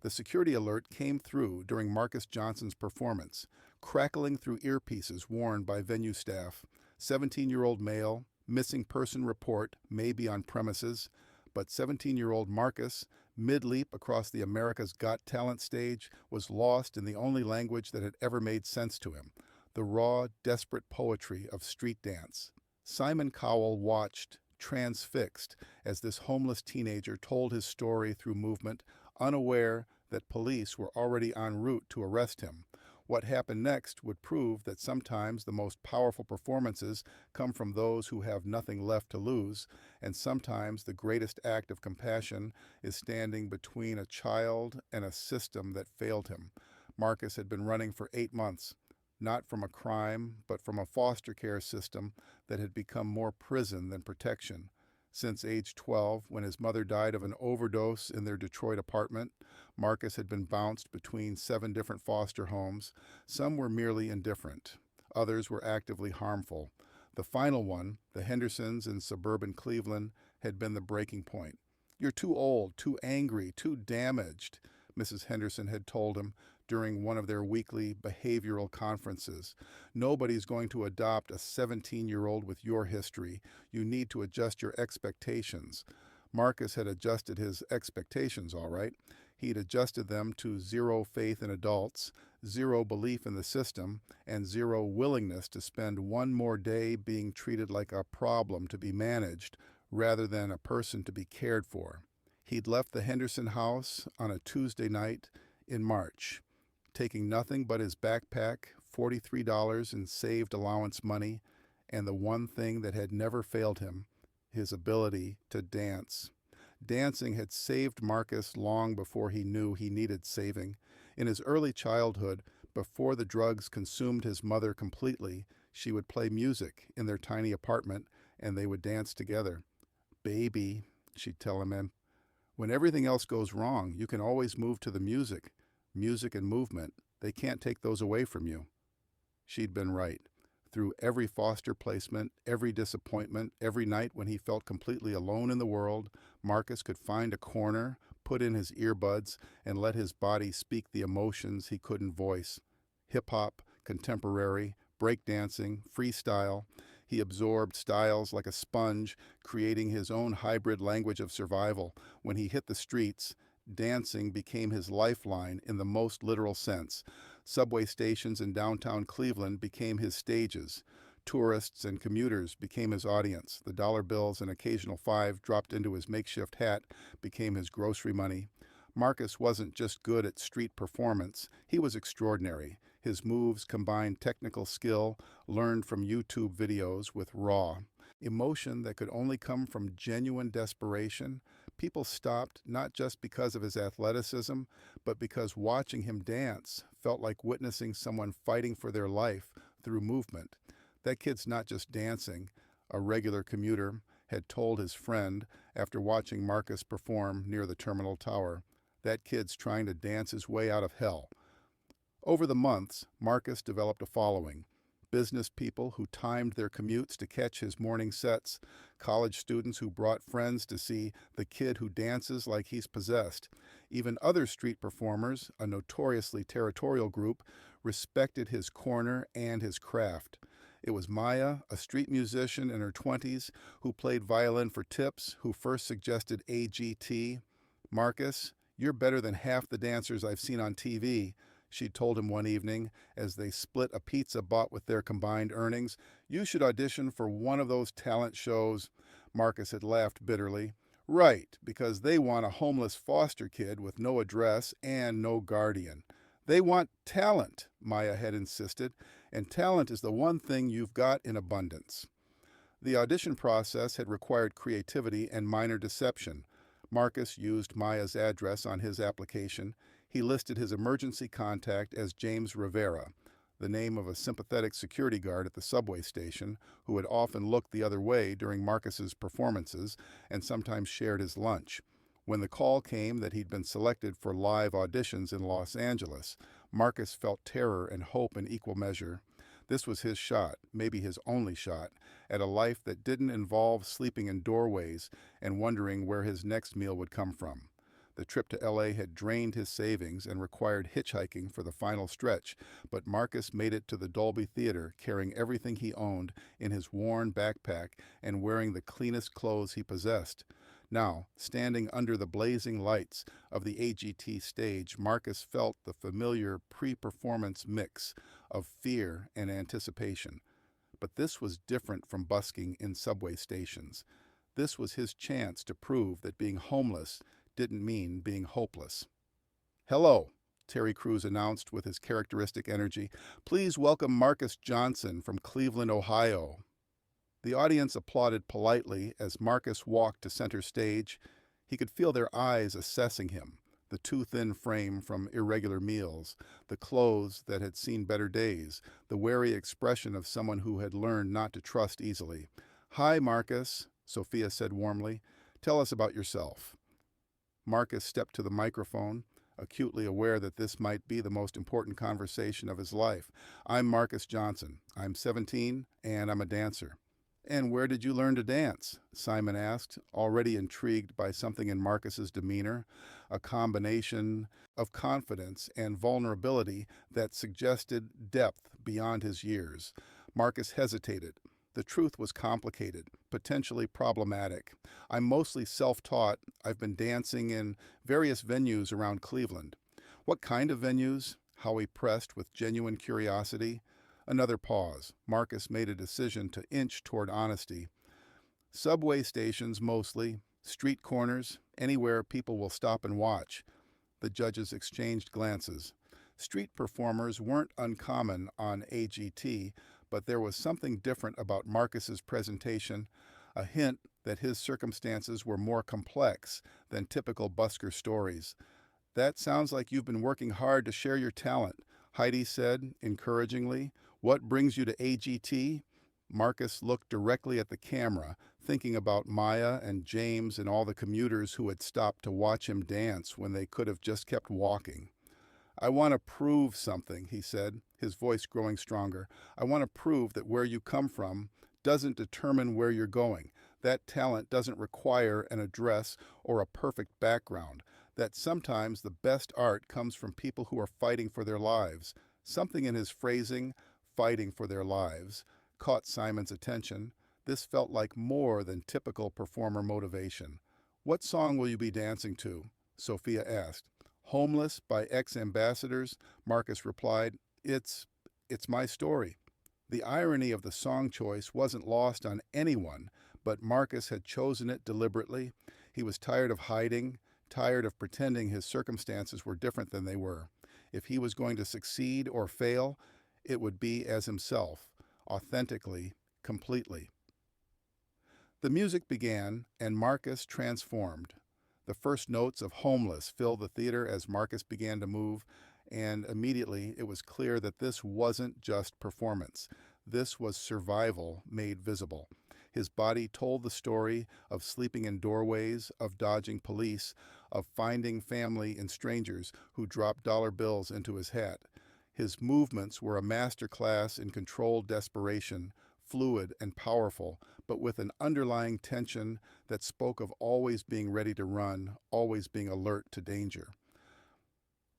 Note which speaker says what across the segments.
Speaker 1: The security alert came through during Marcus Johnson's performance, crackling through earpieces worn by venue staff. 17-year-old male, missing person report, may be on premises, but 17-year-old Marcus, mid-leap across the America's Got Talent stage, was lost in the only language that had ever made sense to him, the raw, desperate poetry of street dance. Simon Cowell watched, transfixed, as this homeless teenager told his story through movement, unaware that police were already en route to arrest him. What happened next would prove that sometimes the most powerful performances come from those who have nothing left to lose, and sometimes the greatest act of compassion is standing between a child and a system that failed him. Marcus had been running for 8 months, not from a crime, but from a foster care system that had become more prison than protection. Since age 12, when his mother died of an overdose in their Detroit apartment, Marcus had been bounced between 7 different foster homes. Some were merely indifferent. Others were actively harmful. The final one, the Hendersons in suburban Cleveland, had been the breaking point. "You're too old, too angry, too damaged," Mrs. Henderson had told him during one of their weekly behavioral conferences. "Nobody's going to adopt a 17-year-old with your history. You need to adjust your expectations." Marcus had adjusted his expectations, all right. He'd adjusted them to 0 faith in adults, 0 belief in the system, and 0 willingness to spend one more day being treated like a problem to be managed rather than a person to be cared for. He'd left the Henderson house on a Tuesday night in March, taking nothing but his backpack, $43 in saved allowance money, and the one thing that had never failed him, his ability to dance. Dancing had saved Marcus long before he knew he needed saving. In his early childhood, before the drugs consumed his mother completely, she would play music in their tiny apartment, and they would dance together. "Baby," she'd tell him, "when everything else goes wrong, you can always move to the music. Music and movement, they can't take those away from you." She'd been right. Through every foster placement, every disappointment, every night when he felt completely alone in the world, Marcus could find a corner, put in his earbuds, and let his body speak the emotions he couldn't voice. Hip-hop, contemporary, breakdancing, freestyle. He absorbed styles like a sponge, creating his own hybrid language of survival. When he hit the streets, dancing became his lifeline in the most literal sense. Subway stations in downtown Cleveland became his stages. Tourists and commuters became his audience. The dollar bills and occasional 5 dropped into his makeshift hat became his grocery money. Marcus wasn't just good at street performance, he was extraordinary. His moves combined technical skill, learned from YouTube videos, with raw emotion that could only come from genuine desperation. People stopped not just because of his athleticism, but because watching him dance felt like witnessing someone fighting for their life through movement. "That kid's not just dancing," a regular commuter had told his friend after watching Marcus perform near the Terminal Tower. "That kid's trying to dance his way out of hell." Over the months, Marcus developed a following. Business people who timed their commutes to catch his morning sets, college students who brought friends to see the kid who dances like he's possessed. Even other street performers, a notoriously territorial group, respected his corner and his craft. It was Maya, a street musician in her 20s, who played violin for tips, who first suggested AGT. "Marcus, you're better than half the dancers I've seen on TV," she told him one evening as they split a pizza bought with their combined earnings. "You should audition for one of those talent shows." Marcus had laughed bitterly. "Right, because they want a homeless foster kid with no address and no guardian. They want talent," Maya had insisted, "and talent is the one thing you've got in abundance." The audition process had required creativity and minor deception. Marcus used Maya's address on his application. He listed his emergency contact as James Rivera, the name of a sympathetic security guard at the subway station who had often looked the other way during Marcus's performances and sometimes shared his lunch. When the call came that he'd been selected for live auditions in Los Angeles, Marcus felt terror and hope in equal measure. This was his shot, maybe his only shot, at a life that didn't involve sleeping in doorways and wondering where his next meal would come from. The trip to LA had drained his savings and required hitchhiking for the final stretch, but Marcus made it to the Dolby Theater carrying everything he owned in his worn backpack and wearing the cleanest clothes he possessed. Now, standing under the blazing lights of the AGT stage, Marcus felt the familiar pre-performance mix of fear and anticipation. But this was different from busking in subway stations. This was his chance to prove that being homeless didn't mean being hopeless. "Hello," Terry Crews announced with his characteristic energy. "Please welcome Marcus Johnson from Cleveland, Ohio." The audience applauded politely as Marcus walked to center stage. He could feel their eyes assessing him, the too-thin frame from irregular meals, the clothes that had seen better days, the wary expression of someone who had learned not to trust easily. "Hi, Marcus," Sophia said warmly. "Tell us about yourself." Marcus stepped to the microphone, acutely aware that this might be the most important conversation of his life. "I'm Marcus Johnson. I'm 17, and I'm a dancer." "And where did you learn to dance?" Simon asked, already intrigued by something in Marcus's demeanor, a combination of confidence and vulnerability that suggested depth beyond his years. Marcus hesitated. The truth was complicated, potentially problematic. "I'm mostly self-taught. I've been dancing in various venues around Cleveland." "What kind of venues?" Howie pressed with genuine curiosity. Another pause. Marcus made a decision to inch toward honesty. "Subway stations mostly, street corners, anywhere people will stop and watch." The judges exchanged glances. Street performers weren't uncommon on AGT, but there was something different about Marcus's presentation, a hint that his circumstances were more complex than typical busker stories. "That sounds like you've been working hard to share your talent," Heidi said encouragingly. "What brings you to AGT?" Marcus looked directly at the camera, thinking about Maya and James and all the commuters who had stopped to watch him dance when they could have just kept walking. "I want to prove something," he said, his voice growing stronger. "I want to prove that where you come from doesn't determine where you're going. That talent doesn't require an address or a perfect background. That sometimes the best art comes from people who are fighting for their lives." Something in his phrasing, "fighting for their lives," caught Simon's attention. This felt like more than typical performer motivation. "What song will you be dancing to?" Sophia asked. "Homeless" by ex-ambassadors, Marcus replied. It's my story." The irony of the song choice wasn't lost on anyone, but Marcus had chosen it deliberately. He was tired of hiding, tired of pretending his circumstances were different than they were. If he was going to succeed or fail, it would be as himself, authentically, completely. The music began, and Marcus transformed. The first notes of "Homeless" filled the theater as Marcus began to move, and immediately it was clear that this wasn't just performance. This was survival made visible. His body told the story of sleeping in doorways, of dodging police, of finding family in strangers who dropped dollar bills into his hat. His movements were a masterclass in controlled desperation, fluid and powerful, but with an underlying tension that spoke of always being ready to run, always being alert to danger.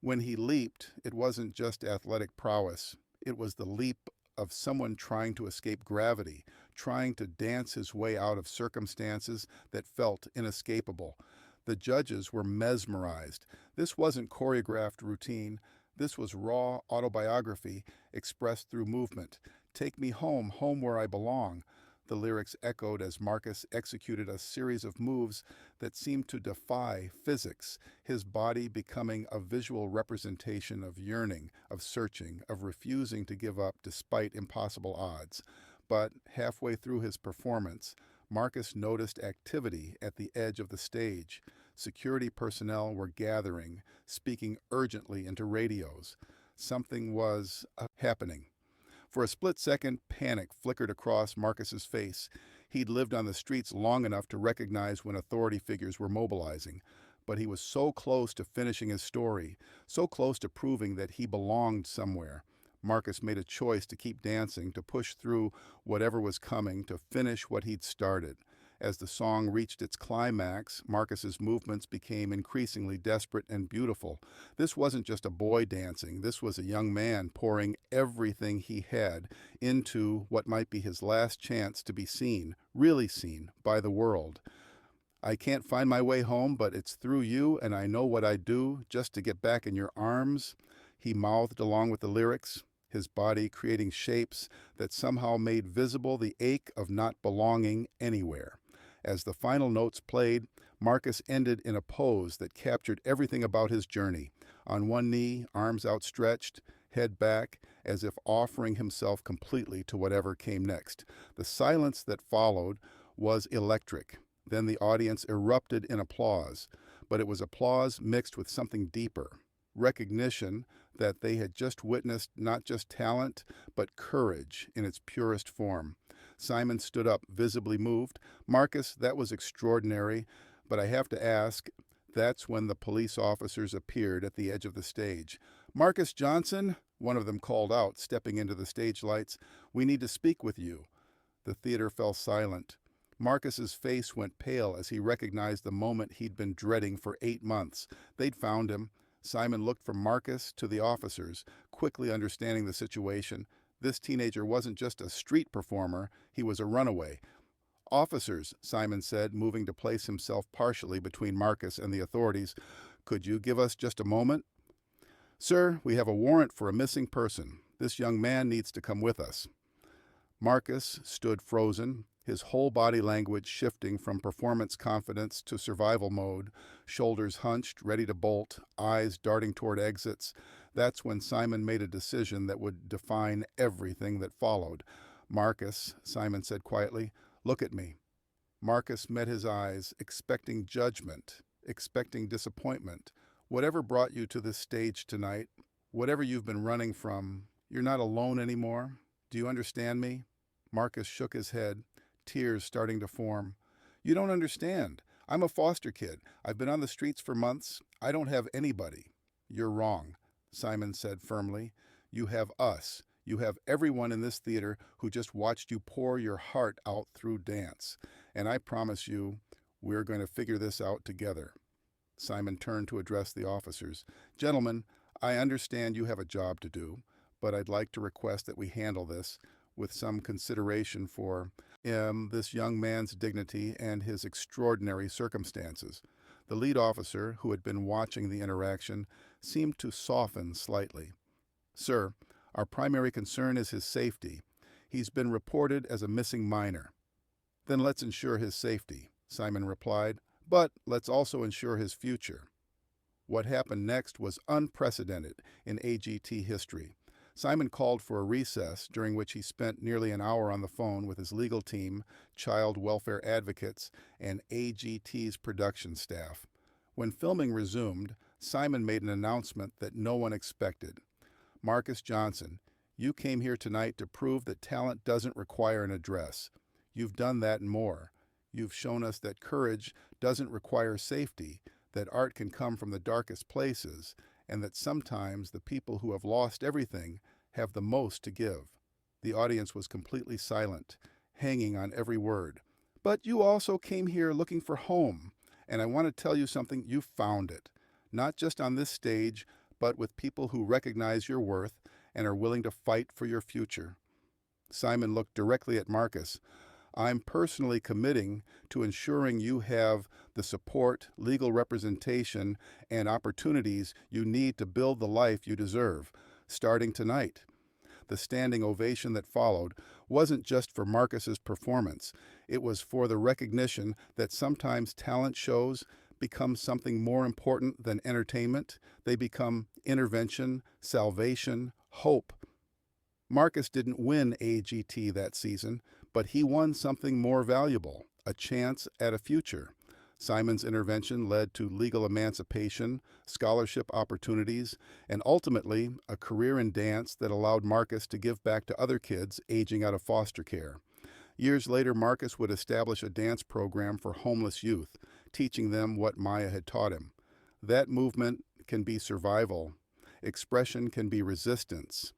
Speaker 1: When he leaped, it wasn't just athletic prowess. It was the leap of someone trying to escape gravity, trying to dance his way out of circumstances that felt inescapable. The judges were mesmerized. This wasn't choreographed routine. This was raw autobiography expressed through movement. "Take me home, home where I belong." The lyrics echoed as Marcus executed a series of moves that seemed to defy physics, his body becoming a visual representation of yearning, of searching, of refusing to give up despite impossible odds. But halfway through his performance, Marcus noticed activity at the edge of the stage. Security personnel were gathering, speaking urgently into radios. Something was happening. For a split second, panic flickered across Marcus's face. He'd lived on the streets long enough to recognize when authority figures were mobilizing. But he was so close to finishing his story, so close to proving that he belonged somewhere. Marcus made a choice to keep dancing, to push through whatever was coming, to finish what he'd started. As the song reached its climax, Marcus's movements became increasingly desperate and beautiful. This wasn't just a boy dancing, this was a young man pouring everything he had into what might be his last chance to be seen, really seen, by the world. I can't find my way home, but it's through you, and I know what I'd do just to get back in your arms, he mouthed along with the lyrics, his body creating shapes that somehow made visible the ache of not belonging anywhere. As the final notes played, Marcus ended in a pose that captured everything about his journey. On one knee, arms outstretched, head back, as if offering himself completely to whatever came next. The silence that followed was electric. Then the audience erupted in applause, but it was applause mixed with something deeper, recognition that they had just witnessed not just talent, but courage in its purest form. Simon stood up, visibly moved. Marcus, that was extraordinary, but I have to ask, that's when the police officers appeared at the edge of the stage. Marcus Johnson, one of them called out, stepping into the stage lights, we need to speak with you. The theater fell silent. Marcus's face went pale as he recognized the moment he'd been dreading for 8 months. They'd found him. Simon looked from Marcus to the officers, quickly understanding the situation. This teenager wasn't just a street performer, he was a runaway. Officers, Simon said, moving to place himself partially between Marcus and the authorities, could you give us just a moment? Sir, we have a warrant for a missing person. This young man needs to come with us. Marcus stood frozen, his whole body language shifting from performance confidence to survival mode, shoulders hunched, ready to bolt, eyes darting toward exits. That's when Simon made a decision that would define everything that followed. Marcus, Simon said quietly, look at me. Marcus met his eyes, expecting judgment, expecting disappointment. Whatever brought you to this stage tonight, whatever you've been running from, you're not alone anymore. Do you understand me? Marcus shook his head, tears starting to form. You don't understand. I'm a foster kid. I've been on the streets for months. I don't have anybody. You're wrong, Simon said firmly. You have us. You have everyone in this theater who just watched you pour your heart out through dance. And I promise you, we're going to figure this out together. Simon turned to address the officers. Gentlemen, I understand you have a job to do, but I'd like to request that we handle this with some consideration for this young man's dignity and his extraordinary circumstances. The lead officer, who had been watching the interaction, seemed to soften slightly. Sir, our primary concern is his safety. He's been reported as a missing minor. Then let's ensure his safety, Simon replied, but let's also ensure his future. What happened next was unprecedented in AGT history. Simon called for a recess, during which he spent nearly an hour on the phone with his legal team, child welfare advocates, and AGT's production staff. When filming resumed, Simon made an announcement that no one expected. Marcus Johnson, you came here tonight to prove that talent doesn't require an address. You've done that and more. You've shown us that courage doesn't require safety, that art can come from the darkest places, and that sometimes the people who have lost everything have the most to give. The audience was completely silent, hanging on every word. But you also came here looking for home, and I want to tell you something, you found it. Not just on this stage, but with people who recognize your worth and are willing to fight for your future. Simon looked directly at Marcus. I'm personally committing to ensuring you have the support, legal representation, and opportunities you need to build the life you deserve, starting tonight. The standing ovation that followed wasn't just for Marcus's performance. It was for the recognition that sometimes talent shows become something more important than entertainment. They become intervention, salvation, hope. Marcus didn't win AGT that season, but he won something more valuable, a chance at a future. Simon's intervention led to legal emancipation, scholarship opportunities, and ultimately a career in dance that allowed Marcus to give back to other kids aging out of foster care. Years later, Marcus would establish a dance program for homeless youth, teaching them what Maya had taught him. That movement can be survival. Expression can be resistance.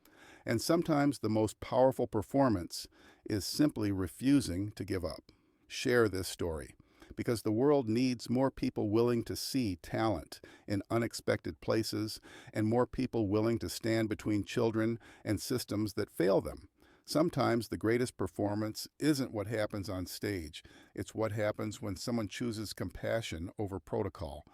Speaker 1: And sometimes the most powerful performance is simply refusing to give up. share this story, because the world needs more people willing to see talent in unexpected places and more people willing to stand between children and systems that fail them. Sometimes the greatest performance isn't what happens on stage. It's what happens when someone chooses compassion over protocol,